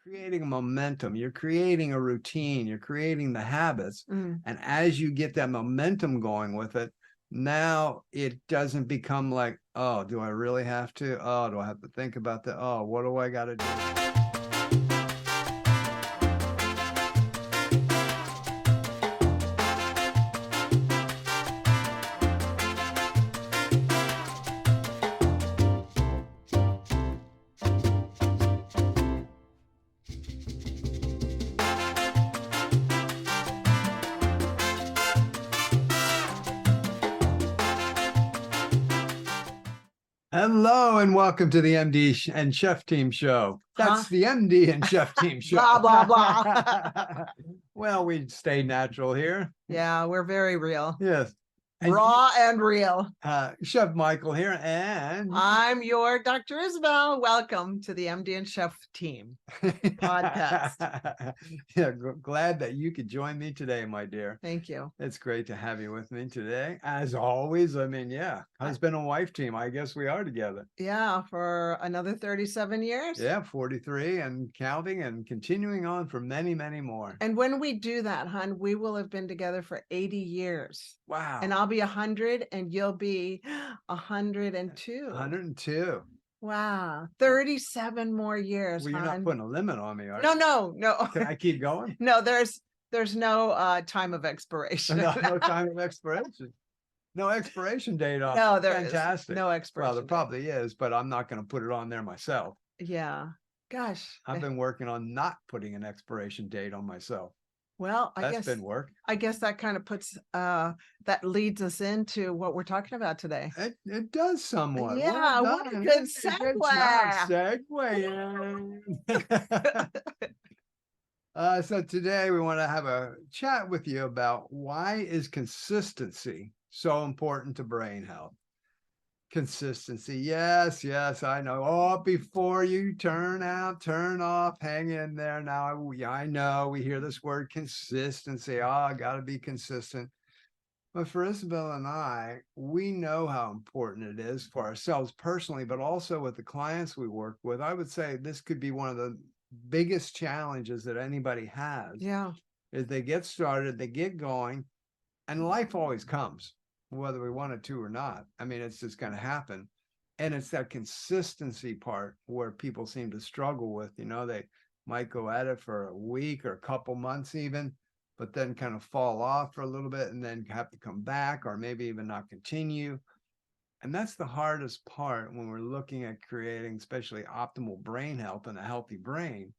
creating a momentum, you're creating a routine, you're creating the habits. And as you get that momentum going with it, now it doesn't become like, oh, do I really have to? Oh, do I have to think about that? Oh, what do I got to do? Hello and welcome to the MD and Chef Team Show. That's the MD and Chef Team Show. Blah, blah, blah. Well, we stay natural here. Yeah, we're very real. Yes. Raw and real. Chef Michael here, and I'm your Dr. Isabel. Welcome to the MD and Chef Team podcast. Yeah, glad that you could join me today, my dear. Thank you. It's great to have you with me today. As always, I mean, yeah, husband and wife team. I guess we are together. Yeah, for another 37 years. Yeah, 43 and counting and continuing on for many, many more. And when we do that, hon, we will have been together for 80 years. Wow. And I'll be 100 and you'll be 102. 102. Wow. 37 more years. Well, you're hon. not putting a limit on me, are No, you? no. Can I keep going? No, there's no time of expiration. No time of expiration. No expiration date on. No, there Fantastic. is no expiration. Well, there probably is, but I'm not going to put it on there myself. Yeah. Gosh. I've been working on not putting an expiration date on myself. Well, That's been work. I guess that kind of puts that leads us into what we're talking about today. It does somewhat. Yeah, what a good segue. So today we want to have a chat with you about why is consistency so important to brain health? Consistency. Yes, I know. Oh, before you turn off, hang in there. Now, I know we hear this word consistency. Oh, I got to be consistent. But for Isabel and I, we know how important it is for ourselves personally, but also with the clients we work with. I would say this could be one of the biggest challenges that anybody has. Yeah. Is they get started, they get going, and life always comes, whether we want it to or not. I mean, it's just going to happen. And it's that consistency part where people seem to struggle with, they might go at it for a week or a couple months even, but then kind of fall off for a little bit and then have to come back or maybe even not continue. And that's the hardest part when we're looking at creating, especially optimal brain health and a healthy brain,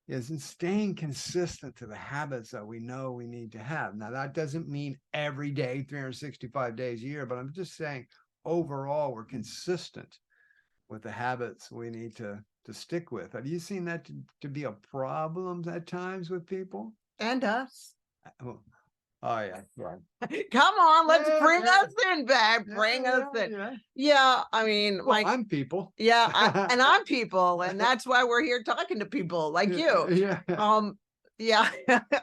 is in staying consistent to the habits that we know we need to have. Now, that doesn't mean every day, 365 days a year, but I'm just saying overall, we're consistent with the habits we need to stick with. Have you seen that to be a problem at times with people? And us. Oh, yeah. Right. Come on, let's bring us in, babe. Bring us in. Yeah, I mean, I'm people. Yeah, I'm people, and that's why we're here talking to people like you. Yeah. Yeah,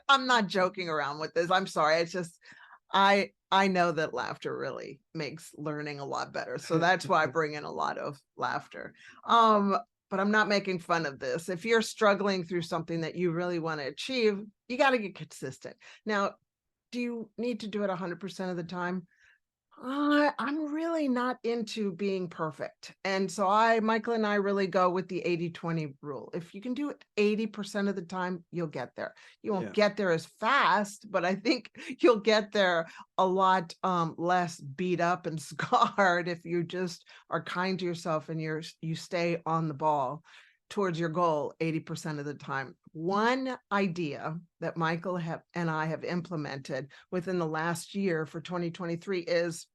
I'm not joking around with this. I'm sorry. It's just, I know that laughter really makes learning a lot better. So that's why I bring in a lot of laughter. But I'm not making fun of this. If you're struggling through something that you really want to achieve, you got to get consistent. Now, do you need to do it 100% of the time? I'm really not into being perfect. And so Michael and I really go with the 80-20 rule. If you can do it 80% of the time, you'll get there. You won't get there as fast, but I think you'll get there a lot less beat up and scarred if you just are kind to yourself and you stay on the ball towards your goal 80% of the time. One idea that Michael and I have implemented within the last year for 2023 is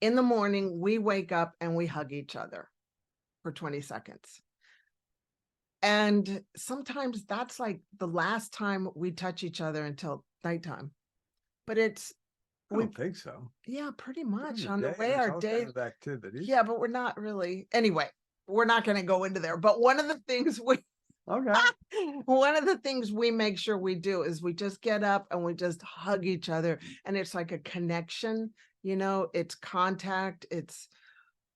in the morning, we wake up and we hug each other for 20 seconds. And sometimes that's like the last time we touch each other until nighttime. But I don't think so. Yeah, pretty much on the way our day. Activities. Yeah, but we're not really. Anyway, we're not going to go into there. But one of the things one of the things we make sure we do is we just get up and we just hug each other. And it's like a connection, it's contact. It's,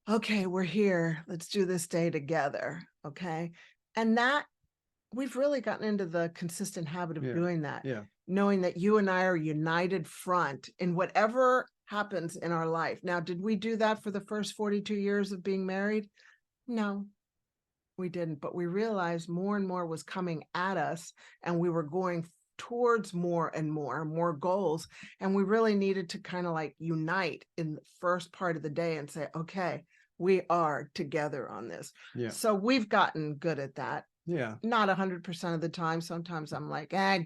okay, we're here. Let's do this day together. Okay. And that we've really gotten into the consistent habit of Yeah. doing that. Yeah. Knowing that you and I are united front in whatever happens in our life. Now, did we do that for the first 42 years of being married? No, we didn't. But we realized more and more was coming at us, and we were going towards more and more goals. And we really needed to kind of like unite in the first part of the day and say, okay, we are together on this. Yeah. So we've gotten good at that. Yeah. Not 100% of the time. Sometimes I'm like, I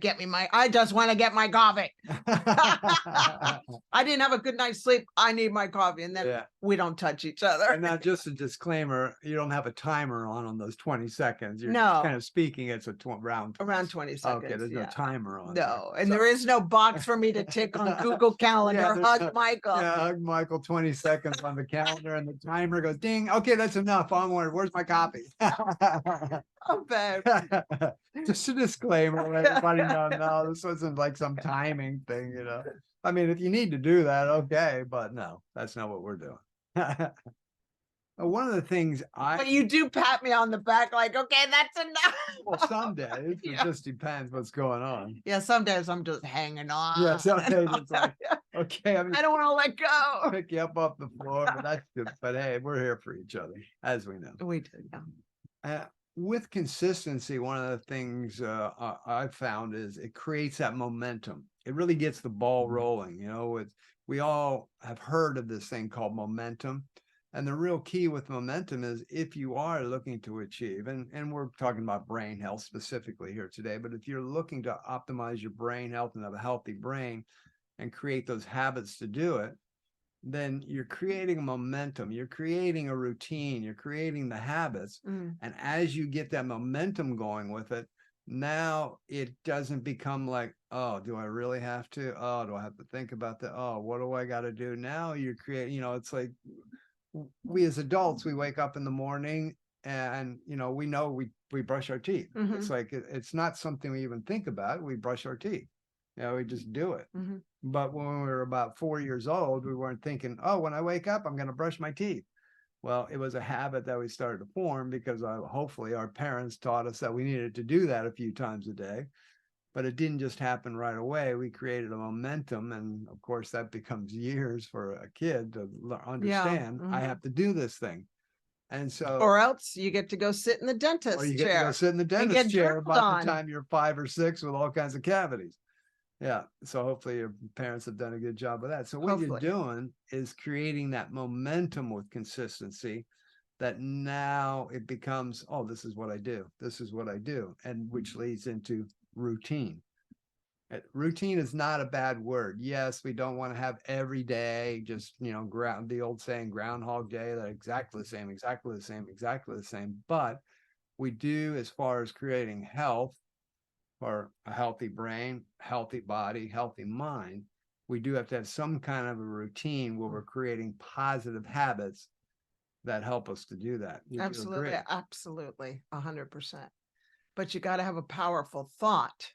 just want to get my coffee. I didn't have a good night's sleep. I need my coffee. And then Yeah. we don't touch each other. And now, just a disclaimer, you don't have a timer on those 20 seconds. You're No. kind of speaking, it's around Around 20 seconds. Okay, there's no yeah. timer on. No, there. and So- there is no box for me to tick on Google Calendar. there's Hug no- Michael. Yeah, hug Michael, 20 seconds on the calendar, and the timer goes ding. Okay, that's enough. Onward. Where's my copy? Oh, babe. Just a disclaimer, let everybody know. No, this wasn't like some timing thing, you know. I mean, if you need to do that, okay, but no, that's not what we're doing. One of the things But you do pat me on the back like, okay, that's enough. well, some days it just depends what's going on. Yeah, some days I'm just hanging on. Yeah, some days it's like, okay, I mean, I don't want to let go. pick you up off the floor, but that's good. But hey, we're here for each other, as we know. We do, yeah. With consistency, one of the things I've found is it creates that momentum. It really gets the ball rolling. You know, we all have heard of this thing called momentum. And the real key with momentum is if you are looking to achieve, and we're talking about brain health specifically here today, but if you're looking to optimize your brain health and have a healthy brain and create those habits to do it, then you're creating a momentum, you're creating a routine, you're creating the habits. And as you get that momentum going with it, now it doesn't become like, oh, do I really have to? Oh, do I have to think about that? Oh, what do I got to do? Now you're creating, you know, it's like we as adults, we wake up in the morning and, you know we brush our teeth. It's like, it's not something we even think about. We brush our teeth. You know, we just do it. But when we were about 4 years old, we weren't thinking, oh, when I wake up, I'm going to brush my teeth. Well, it was a habit that we started to form because hopefully our parents taught us that we needed to do that a few times a day. But it didn't just happen right away. We created a momentum. And of course, that becomes years for a kid to understand, I have to do this thing. And so, or else you get to go sit in the dentist or you chair. get to go sit in the dentist get chair drilled about on. the time you're 5 or 6 with all kinds of cavities. Yeah. So hopefully your parents have done a good job of that. So what you're doing is creating that momentum with consistency that now it becomes, oh, this is what I do. This is what I do. And which leads into routine. Routine is not a bad word. Yes, we don't want to have every day just, you know, the old saying, Groundhog Day, that exactly the same, exactly the same, exactly the same. But we do, as far as creating health, or a healthy brain, healthy body, healthy mind, we do have to have some kind of a routine where we're creating positive habits that help us to do that. Absolutely. Absolutely. 100%. But you got to have a powerful thought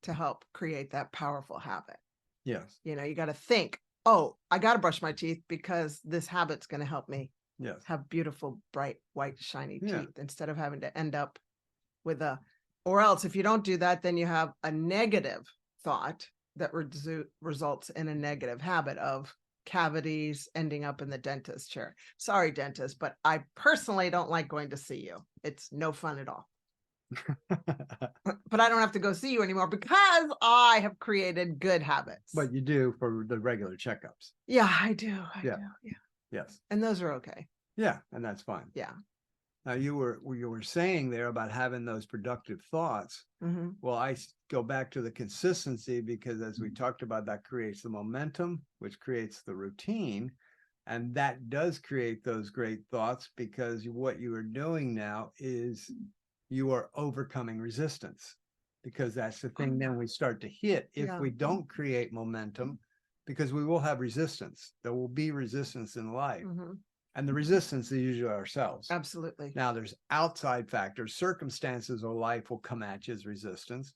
to help create that powerful habit. Yes. You know, you got to think, oh, I got to brush my teeth because this habit's going to help me have beautiful, bright, white, shiny teeth instead of having to end up with or else if you don't do that, then you have a negative thought that results in a negative habit of cavities, ending up in the dentist chair. Sorry, dentist, but I personally don't like going to see you. It's no fun at all. But I don't have to go see you anymore because I have created good habits. But you do for the regular checkups. Yeah, I do. I do. Yeah. Yes. And those are okay. Yeah, and that's fine. Yeah. Now you were saying there about having those productive thoughts. Well, I go back to the consistency because as we talked about, that creates the momentum, which creates the routine. And that does create those great thoughts because what you are doing now is you are overcoming resistance, because that's the thing then we start to hit if we don't create momentum, because we will have resistance. There will be resistance in life. And the resistance is usually ourselves. Absolutely. Now there's outside factors, circumstances of life will come at you as resistance.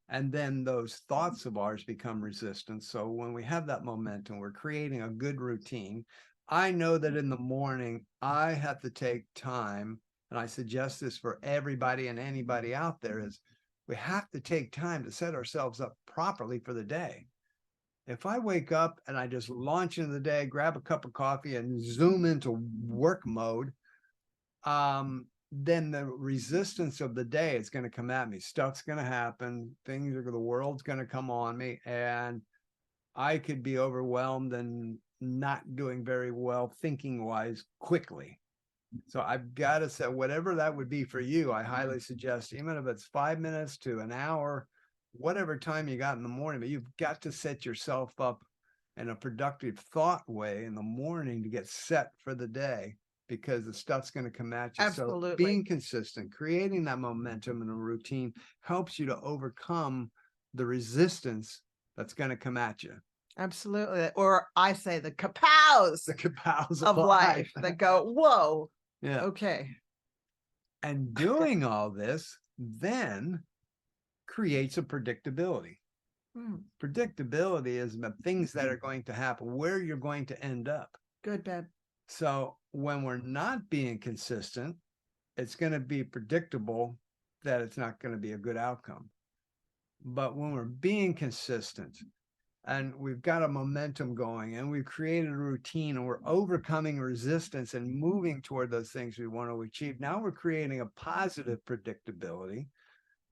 And then those thoughts of ours become resistance. So when we have that momentum, we're creating a good routine. I know that in the morning, I have to take time and I suggest this for everybody and anybody out there, is we have to take time to set ourselves up properly for the day. If I wake up and I just launch into the day, grab a cup of coffee and zoom into work mode, then the resistance of the day is going to come at me. Stuff's going to happen. The world's going to come on me, and I could be overwhelmed and not doing very well thinking wise quickly. So I've got to say, whatever that would be for you, I highly suggest, even if it's 5 minutes to an hour, whatever time you got in the morning, but you've got to set yourself up in a productive thought way in the morning to get set for the day, because the stuff's going to come at you. Absolutely. So being consistent, creating that momentum and a routine helps you to overcome the resistance that's going to come at you. Absolutely. Or I say the kapows The kapows of life that go, whoa, Yeah. okay. And doing all this then creates a predictability. Predictability is the things that are going to happen, where you're going to end up. Good, babe. So when we're not being consistent, it's going to be predictable that it's not going to be a good outcome. But when we're being consistent and we've got a momentum going and we've created a routine and we're overcoming resistance and moving toward those things we want to achieve, now we're creating a positive predictability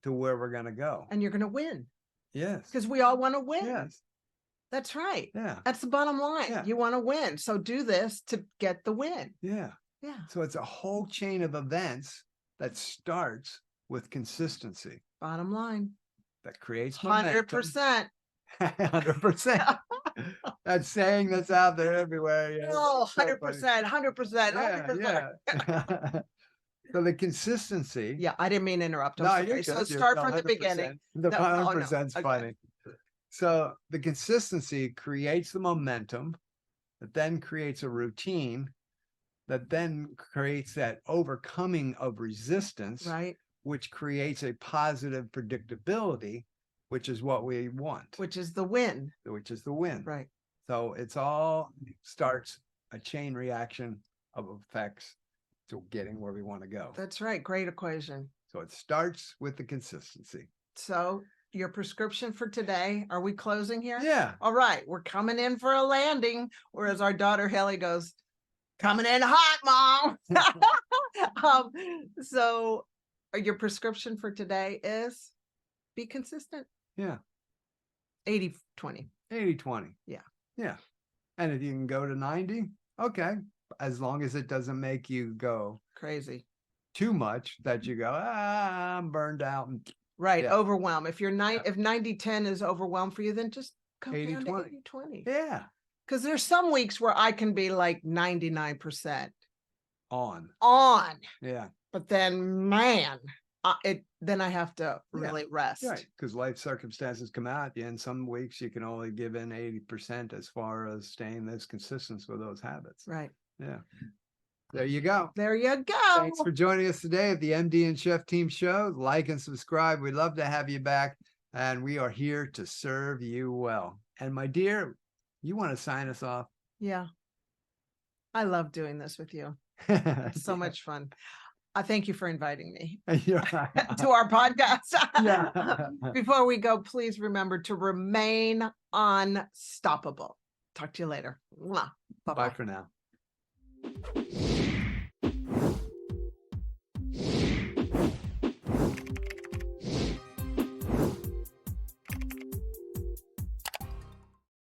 to where we're going to go. And you're going to win. Yes. Because we all want to win. Yes. That's right. Yeah. That's the bottom line. Yeah. You want to win. So do this to get the win. Yeah. Yeah. So it's a whole chain of events that starts with consistency. Bottom line. That creates 100%. 100%. That saying that's out there everywhere. Yeah. Oh, 100%, 100%, 100%. Yeah. So the consistency. Yeah, I didn't mean to interrupt. I'm No, sorry. you're So good. start You're from the 100%. beginning. The No, 100% is okay. funny. So the consistency creates the momentum that then creates a routine that then creates that overcoming of resistance, Right. which creates a positive predictability, which is what we want. Which is the win. Which is the win. Right. So it's all starts a chain reaction of effects to getting where we want to go. That's right. Great equation. So it starts with the consistency. So your prescription for today, are we closing here? Yeah. All right. We're coming in for a landing. Whereas our daughter Haley goes, coming in hot, Mom. So your prescription for today is be consistent. Yeah. 80-20. 80-20. Yeah. Yeah. And if you can go to 90, okay. As long as it doesn't make you go crazy too much that you go, I'm burned out. Right. Yeah. Overwhelm. If you're if 90-10 is overwhelmed for you, then just go 80-20. down to 80-20. Yeah. Because there's some weeks where I can be like 99% on. Yeah. But then, man, then I have to really rest. Right. Because life circumstances come at you, and some weeks you can only give in 80% as far as staying this consistent with those habits. Right. Yeah. There you go. There you go. Thanks for joining us today at the MD and Chef Team Show. Like and subscribe. We'd love to have you back, and we are here to serve you well. And my dear, you want to sign us off? Yeah. I love doing this with you. It's so much fun. I thank you for inviting me to our podcast. Yeah. Before we go, please remember to remain unstoppable. Talk to you later. Bye-bye. Bye for now.